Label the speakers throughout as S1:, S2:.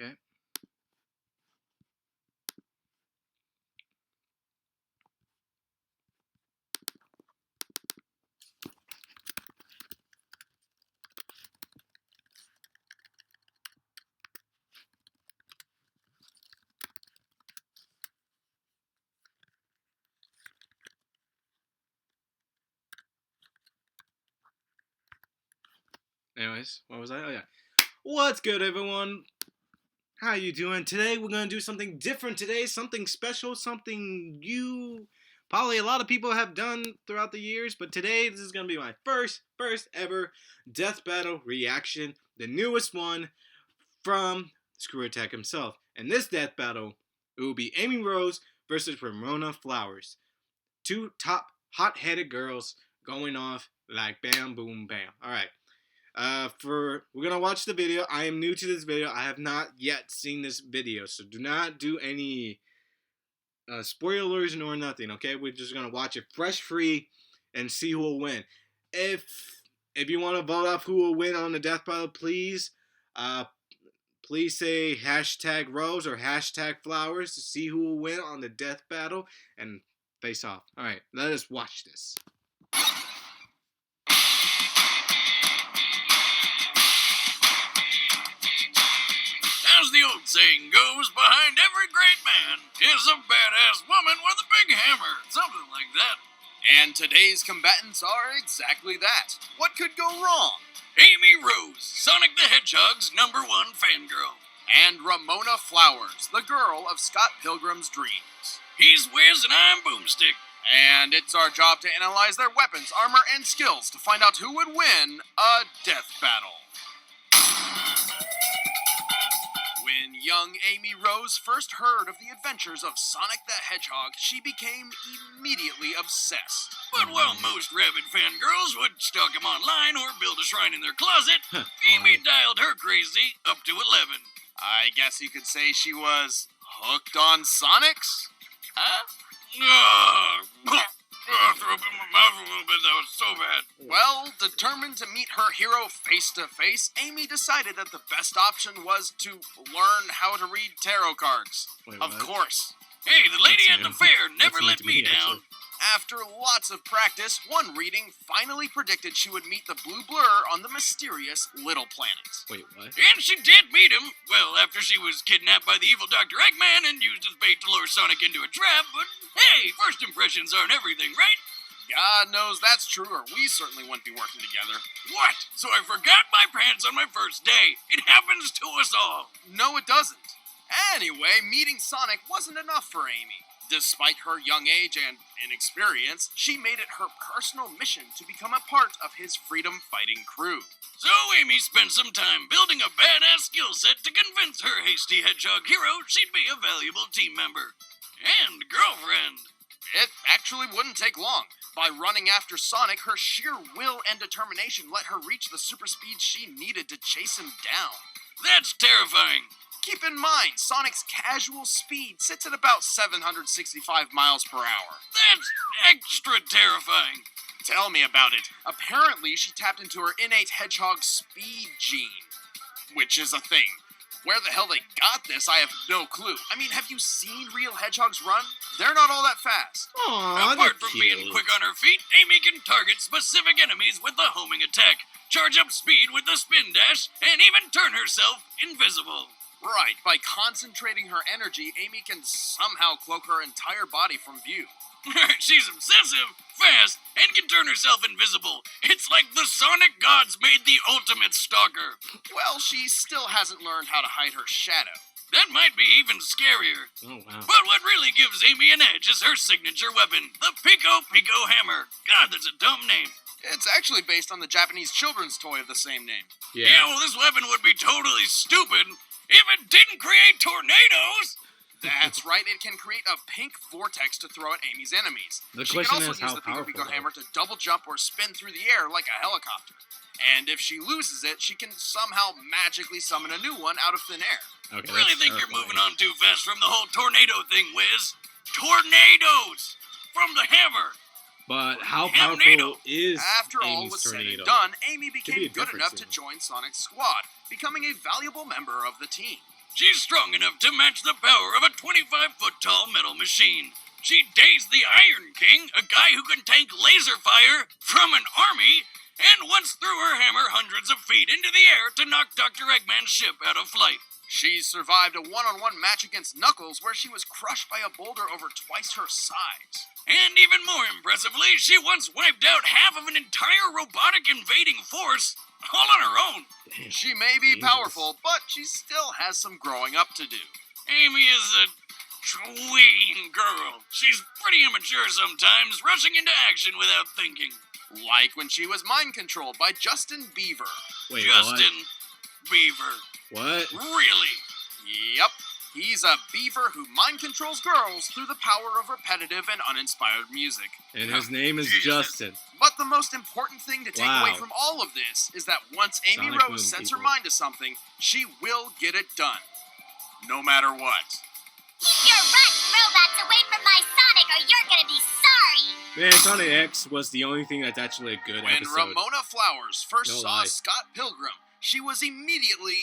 S1: Okay. Anyways, what was I? Oh yeah. What's good, everyone? How you doing? Today we're gonna do something different. Today, something special, something you probably a lot of people have done throughout the years. But today, this is gonna be my first ever death battle reaction, the newest one from Screw Attack himself. And this death battle, it will be Amy Rose versus Ramona Flowers, two top hot-headed girls going off like bam, boom, bam. All right. We're gonna watch the video. I am new to this video. I have not yet seen this video, so do not do any spoilers nor nothing. Okay, we're just gonna watch it fresh, free, and see who will win. If you want to vote off who will win on the death battle, please, please say hashtag Rose or hashtag Flowers to see who will win on the death battle and face off. All right, let us watch this.
S2: As the old saying goes, behind every great man is a badass woman with a big hammer. Something like that.
S3: And today's combatants are exactly that. What could go wrong?
S2: Amy Rose, Sonic the Hedgehog's #1 fangirl.
S3: And Ramona Flowers, the girl of Scott Pilgrim's dreams.
S2: He's Wiz and I'm Boomstick.
S3: And it's our job to analyze their weapons, armor, and skills to find out who would win a death battle. When young Amy Rose first heard of the adventures of Sonic the Hedgehog, she became immediately obsessed.
S2: But while most rabid fangirls would stalk him online or build a shrine in their closet, Amy dialed her crazy up to 11.
S3: I guess you could say she was hooked on Sonics? Huh?
S2: I threw up in my mouth a little bit. That was so bad.
S3: Well, determined to meet her hero face to face, Amy decided that the best option was to learn how to read tarot cards.
S1: Wait,
S3: of
S1: what?
S3: course.
S2: Hey, the lady
S1: That's
S2: at the
S1: new.
S2: fair never
S1: That's
S2: let
S1: new to
S2: me
S1: me,
S2: down.
S1: actually.
S3: After lots of practice, one reading finally predicted she would meet the blue blur on the mysterious Little Planet.
S1: Wait, what?
S2: And she did meet him. Well, after she was kidnapped by the evil Dr. Eggman and used as bait to lure Sonic into a trap. But hey, first impressions aren't everything, right?
S3: God knows that's true, or we certainly wouldn't be working together.
S2: What? So I forgot my pants on my first day. It happens to us all.
S3: No, it doesn't. Anyway, meeting Sonic wasn't enough for Amy. Despite her young age and inexperience, she made it her personal mission to become a part of his freedom-fighting crew.
S2: So Amy spent some time building a badass skill set to convince her hasty hedgehog hero she'd be a valuable team member. And girlfriend.
S3: It actually wouldn't take long. By running after Sonic, her sheer will and determination let her reach the super speed she needed to chase him down.
S2: That's terrifying.
S3: Keep in mind, Sonic's casual speed sits at about 765 miles per hour.
S2: That's extra terrifying.
S3: Tell me about it. Apparently, she tapped into her innate hedgehog speed gene, which is a thing. Where the hell they got this, I have no clue. I mean, have you seen real hedgehogs run? They're not all that fast.
S1: Aww,
S2: Apart from being quick on her feet, Amy can target specific enemies with the homing attack, charge up speed with the spin dash, and even turn herself invisible.
S3: Right, by concentrating her energy, Amy can somehow cloak her entire body from view.
S2: She's obsessive, fast, and can turn herself invisible. It's like the Sonic gods made the ultimate stalker.
S3: Well, she still hasn't learned how to hide her shadow.
S2: That might be even scarier.
S1: Oh, wow.
S2: But what really gives Amy an edge is her signature weapon, the Pico Pico Hammer. God, that's a dumb name.
S3: It's actually based on the Japanese children's toy of the same name.
S2: Yeah, well, this weapon would be totally stupid if it didn't create tornadoes.
S3: That's right, it can create a pink vortex to throw at Amy's enemies.
S1: The
S3: She can
S1: question
S3: also
S1: is
S3: use
S1: how
S3: the Pico Pico
S1: powerful,
S3: Hammer to double jump or spin through the air like a helicopter. And if she loses it, she can somehow magically summon a new one out of thin air.
S1: Okay,
S2: Really
S1: that's
S2: think you're
S1: terrifying.
S2: moving on too fast from the whole tornado thing, Wiz. Tornadoes! From the hammer.
S1: But how
S2: Tornado.
S1: powerful is
S3: After all
S1: Amy's
S3: was said
S1: tornado?
S3: and done, Amy
S1: be
S3: became
S1: a
S3: good
S1: difference
S3: enough to
S1: in it.
S3: join Sonic's squad, becoming a valuable member of the team.
S2: She's strong enough to match the power of a 25-foot-tall metal machine. She dazed the Iron King, a guy who can tank laser fire from an army, and once threw her hammer hundreds of feet into the air to knock Dr. Eggman's ship out of flight.
S3: She survived a one-on-one match against Knuckles where she was crushed by a boulder over twice her size.
S2: And even more impressively, she once wiped out half of an entire robotic invading force all on her own.
S1: Damn.
S3: She may be
S1: Dangerous.
S3: powerful, but she still has some growing up to do.
S2: Amy is a tween girl. She's pretty immature sometimes, rushing into action without thinking.
S3: Like when she was mind-controlled by Justin Bieber.
S1: Wait,
S2: Justin Beaver.
S1: what?
S2: Really?
S3: Yep, he's a beaver who mind-controls girls through the power of repetitive and uninspired music.
S1: And his name is
S2: Jesus.
S1: Justin.
S3: But the most important thing to take
S1: Wow.
S3: away from all of this is that once Amy
S1: Sonic
S3: Rose
S1: Boom,
S3: sets her
S1: people.
S3: mind to something, she will get it done. No matter what.
S4: Keep your rotten robots away from my Sonic or you're gonna be sorry!
S1: Man, Sonic X was the only thing that's actually a good
S3: When
S1: episode.
S3: Ramona Flowers first
S1: No
S3: saw
S1: lie.
S3: Scott Pilgrim, she was immediately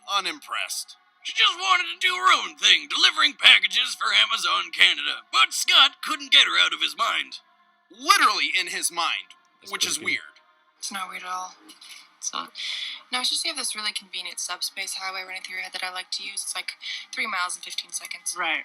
S3: unimpressed.
S2: She just wanted to do her own thing, delivering packages for Amazon Canada. But Scott couldn't get her out of his mind.
S3: Literally in his mind,
S1: That's
S3: which is
S1: pretty good.
S3: weird.
S5: It's not weird at all. It's not. No, it's just you have this really convenient subspace highway running through your head that I like to use. It's like 3 miles in 15 seconds.
S6: Right.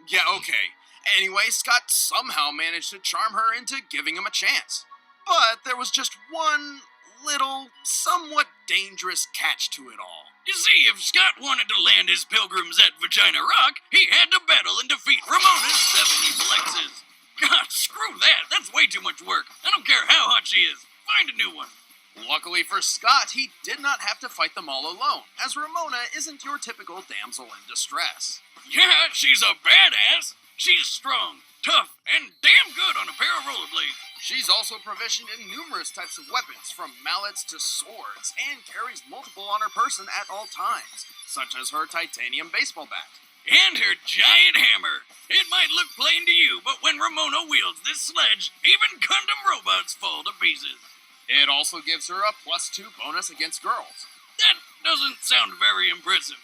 S3: Yeah, okay. Anyway, Scott somehow managed to charm her into giving him a chance. But there was just one little, somewhat dangerous catch to it all.
S2: You see, if Scott wanted to land his pilgrims at Vagina Rock, he had to battle and defeat Ramona's 7 evil exes. God, screw that. That's way too much work. I don't care how hot she is. Find a new one.
S3: Luckily for Scott, he did not have to fight them all alone, as Ramona isn't your typical damsel in distress.
S2: Yeah, she's a badass. She's strong, tough, and damn good on a pair of rollerblades.
S3: She's also proficient in numerous types of weapons, from mallets to swords, and carries multiple on her person at all times, such as her titanium baseball bat.
S2: And her giant hammer. It might look plain to you, but when Ramona wields this sledge, even Gundam robots fall to pieces.
S3: It also gives her a +2 bonus against girls.
S2: That doesn't sound very impressive.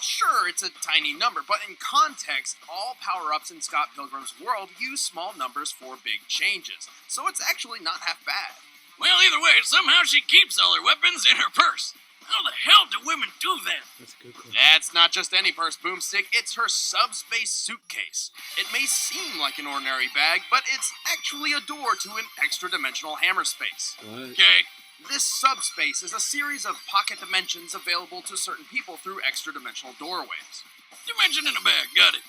S3: Sure, it's a tiny number, but in context, all power-ups in Scott Pilgrim's world use small numbers for big changes, so it's actually not half bad.
S2: Well, either way, somehow she keeps all her weapons in her purse. How the hell do women do that?
S1: That's a good question.
S3: That's not just any purse, Boomstick, it's her subspace suitcase. It may seem like an ordinary bag, but it's actually a door to an extra-dimensional hammer space.
S1: What?
S2: Okay.
S3: This subspace is a series of pocket dimensions available to certain people through extra-dimensional doorways.
S2: Dimension in a bag, got it.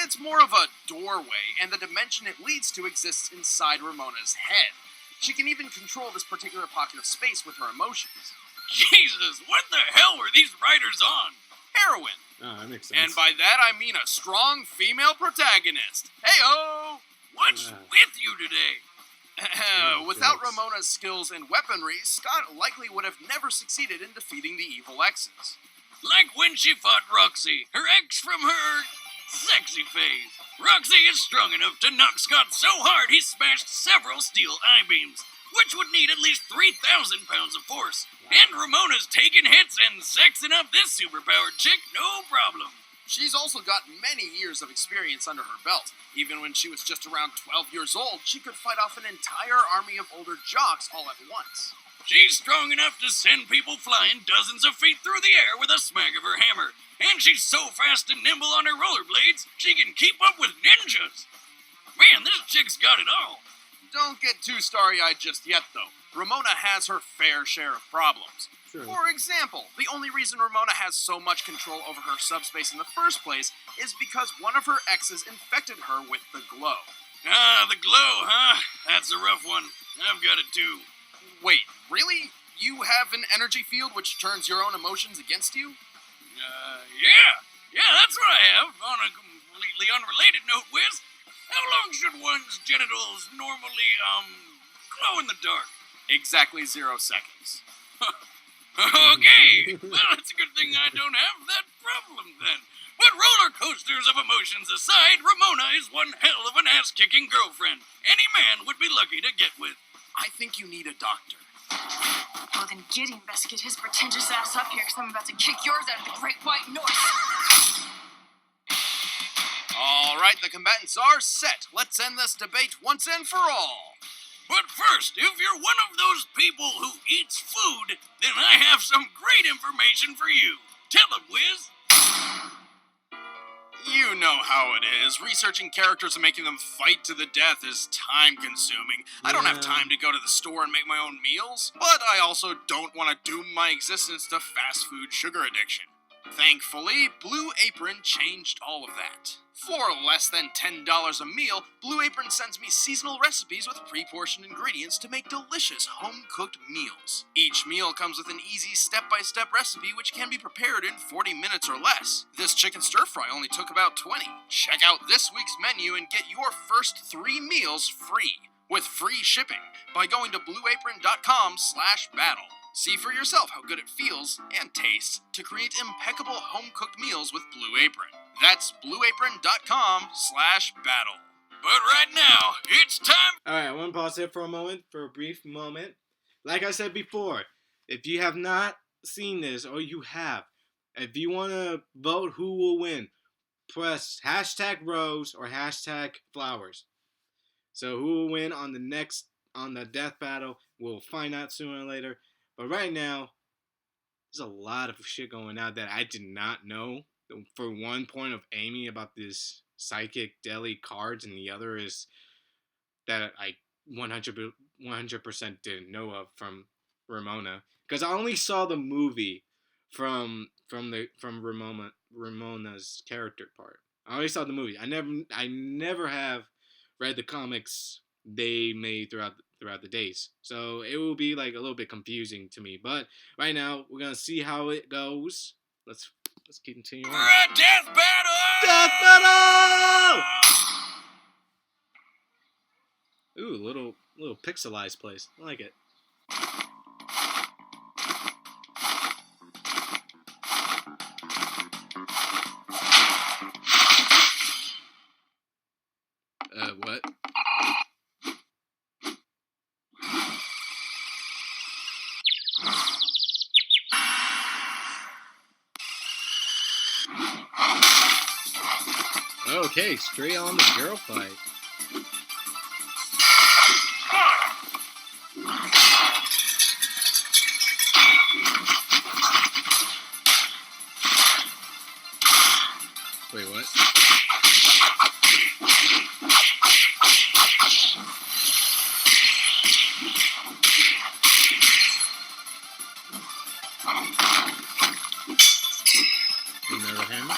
S3: It's more of a doorway, and the dimension it leads to exists inside Ramona's head. She can even control this particular pocket of space with her emotions.
S2: Jesus, what the hell were these writers on?
S3: Heroin.
S1: Oh, that makes sense.
S3: And by that I mean a strong female protagonist. Hey-oh!
S2: What's with you today?
S3: Without
S1: goodness.
S3: Ramona's skills in weaponry, Scott likely would have never succeeded in defeating the evil exes.
S2: Like when she fought Roxy, her ex from her sexy phase. Roxy is strong enough to knock Scott so hard he smashed several steel I-beams, which would need at least 3,000 pounds of force. And Ramona's taking hits and sexing up this superpowered chick, no problem.
S3: She's also got many years of experience under her belt. Even when she was just around 12 years old, she could fight off an entire army of older jocks all at once.
S2: She's strong enough to send people flying dozens of feet through the air with a smack of her hammer. And she's so fast and nimble on her rollerblades, she can keep up with ninjas. Man, this chick's got it all.
S3: Don't get too starry-eyed just yet, though. Ramona has her fair share of problems.
S1: Sure.
S3: For example, the only reason Ramona has so much control over her subspace in the first place is because one of her exes infected her with the glow.
S2: Ah, the glow, huh? That's a rough one. I've got it too.
S3: Wait, really? You have an energy field which turns your own emotions against you?
S2: Yeah, that's what I have. On a completely unrelated note, Wiz, how long should one's genitals normally, glow in the dark?
S3: Exactly 0 seconds.
S2: Okay, well, it's a good thing I don't have that problem then. But roller coasters of emotions aside, Ramona is one hell of an ass-kicking girlfriend any man would be lucky to get with.
S3: I think you need a doctor.
S5: Well, then Gideon best get his pretentious ass up here, because I'm about to kick yours out of the Great White North.
S3: All right, the combatants are set. Let's end this debate once and for all.
S2: But first, if you're one of those people who eats food, then I have some great information for you. Tell it, Wiz.
S3: You know how it is. Researching characters and making them fight to the death is time-consuming. I don't have time to go to the store and make my own meals, but I also don't want to doom my existence to fast food sugar addiction. Thankfully, Blue Apron changed all of that. For less than $10 a meal, Blue Apron sends me seasonal recipes with pre-portioned ingredients to make delicious home-cooked meals. Each meal comes with an easy step-by-step recipe which can be prepared in 40 minutes or less. This chicken stir-fry only took about 20. Check out this week's menu and get your first 3 meals free, with free shipping, by going to blueapron.com/battle. See for yourself how good it feels and tastes to create impeccable home-cooked meals with Blue Apron. That's blueapron.com/battle.
S2: But right now, it's time.
S1: Alright, I want to pause it for a brief moment. Like I said before, if you have not seen this, or you have, if you want to vote who will win, press #rose or #flowers. So who will win on the death battle, we'll find out sooner or later. But right now, there's a lot of shit going on that I did not know. For one, point of Amy about this psychic deli cards, and the other is that I 100% didn't know of from Ramona, because I only saw the movie from Ramona's character part. I only saw the movie. I never have read the comics they made throughout the days, so it will be like a little bit confusing to me. But right now, we're gonna see how it goes. Let's continue
S2: For
S1: on.
S2: a death battle!
S1: Death battle! Ooh, little pixelized place. I like it. What? Okay, straight on the girl fight. Wait, what? Another hammer?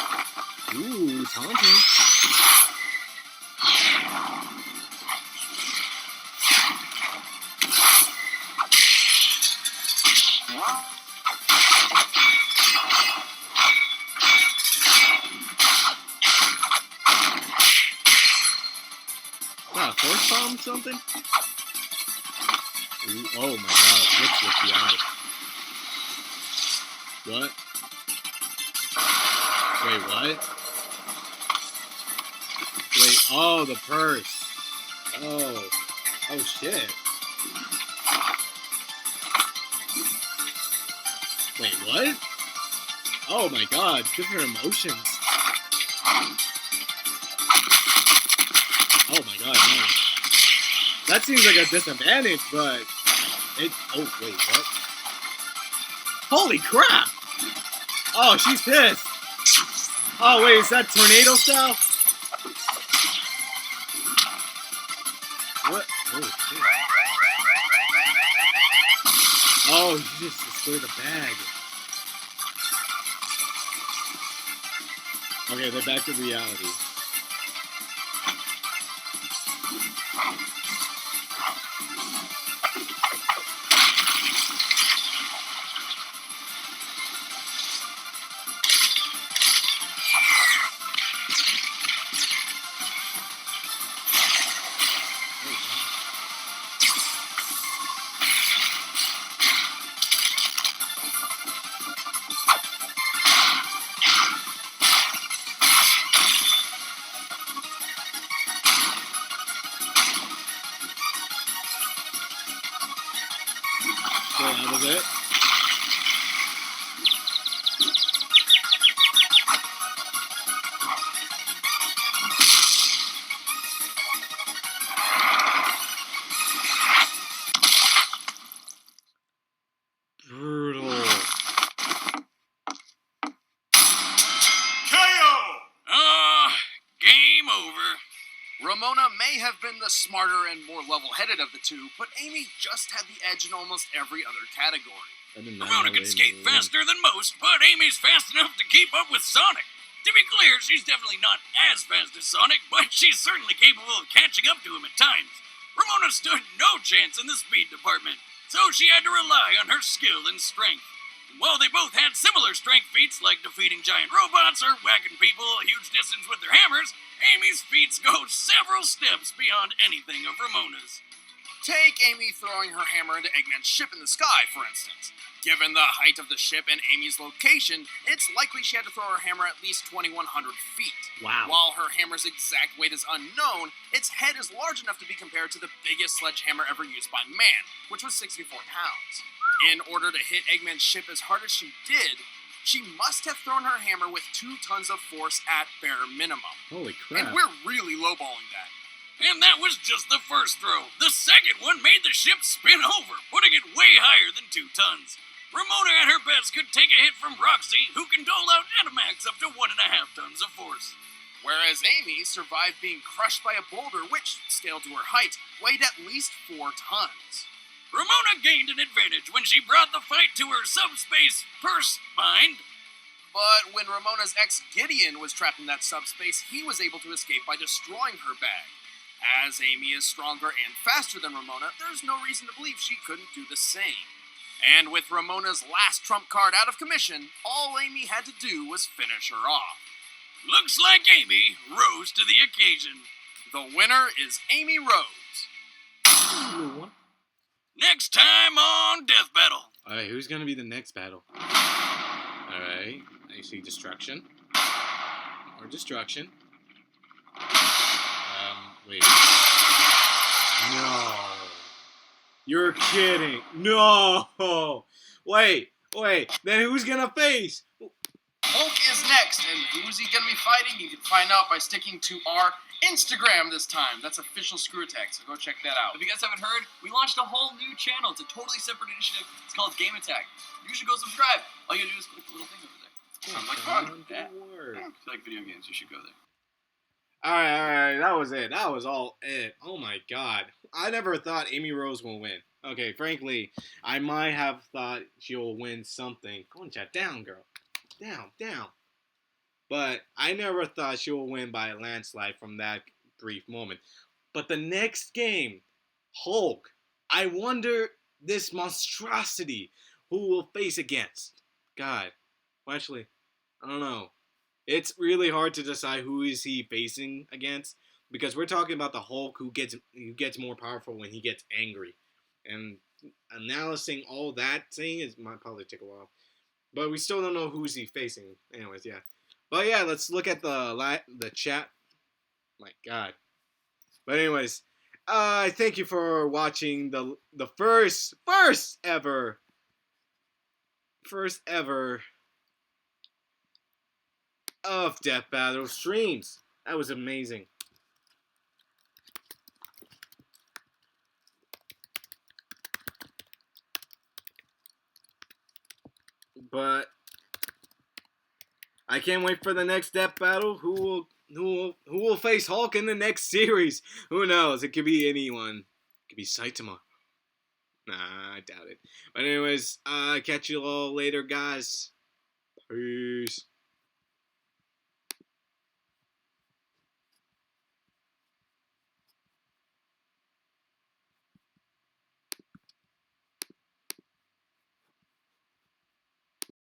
S1: Ooh, taunting. Wow, force bomb something? Ooh, oh my god, looks with the eye. What? Wait, what? Wait, oh, the purse. Oh shit. Wait, what? Oh my god, different emotions. Oh my god, no. That seems like a disadvantage, but it. Oh, wait, what? Holy crap! Oh, she's pissed. Oh, wait, is that tornado style? What? Oh, shit. Oh, you just destroyed the bag. Okay, they're back to reality. So that was it?
S3: Ramona may have been the smarter and more level-headed of the two, but Amy just had the edge in almost every other category.
S2: Ramona can skate faster than most, but Amy's fast enough to keep up with Sonic. To be clear, she's definitely not as fast as Sonic, but she's certainly capable of catching up to him at times. Ramona stood no chance in the speed department, so she had to rely on her skill and strength. And while they both had similar strength feats like defeating giant robots or whacking people a huge distance with their hammers, Amy's feats go several steps beyond anything of Ramona's.
S3: Take Amy throwing her hammer into Eggman's ship in the sky, for instance. Given the height of the ship and Amy's location, it's likely she had to throw her hammer at least 2,100 feet.
S1: Wow.
S3: While her hammer's exact weight is unknown, its head is large enough to be compared to the biggest sledgehammer ever used by man, which was 64 pounds. In order to hit Eggman's ship as hard as she did, she must have thrown her hammer with 2 tons of force at bare minimum.
S1: Holy crap.
S3: And we're really lowballing that.
S2: And that was just the first throw. The second one made the ship spin over, putting it way higher than 2 tons. Ramona at her best could take a hit from Roxy, who can dole out at a max up to 1.5 tons of force.
S3: Whereas Amy survived being crushed by a boulder which, scaled to her height, weighed at least 4 tons.
S2: Ramona gained an advantage when she brought the fight to her subspace purse mind.
S3: But when Ramona's ex Gideon was trapped in that subspace, he was able to escape by destroying her bag. As Amy is stronger and faster than Ramona, there's no reason to believe she couldn't do the same. And with Ramona's last trump card out of commission, all Amy had to do was finish her off.
S2: Looks like Amy rose to the occasion.
S3: The winner is Amy Rose.
S2: Next time on Death Battle.
S1: Alright, who's gonna be the next battle? Alright, I see destruction. Or destruction. Wait. No. You're kidding. No. Wait. Then who's gonna face?
S6: Hulk is next, and who's he gonna be fighting? You can find out by sticking to our Instagram this time. That's official Screw Attack, so go check that out.
S7: If you guys haven't heard, we launched a whole new channel. It's a totally separate initiative. It's called Game Attack. You should go subscribe. All you gotta do is click the little thing over there. Sounds like fun. Yeah. If you like video games, you should go there.
S1: Alright, that was it. That was all it. Oh my god. I never thought Amy Rose will win. Okay, frankly, I might have thought she'll win something. Concha, down, girl. Down. But I never thought she will win by a landslide from that brief moment. But the next game, Hulk, I wonder this monstrosity who will face against. God. Well, actually, I don't know. It's really hard to decide who is he facing against because we're talking about the Hulk who gets more powerful when he gets angry, and analyzing all that thing might probably take a while, but we still don't know who's he facing. Anyways, yeah, but yeah, let's look at the chat. My God, but anyways, thank you for watching the first ever of Death Battle streams. That was amazing. But I can't wait for the next Death Battle. Who will face Hulk in the next series? Who knows? It could be anyone. It could be Saitama. Nah, I doubt it. But anyways, catch you all later, guys. Peace.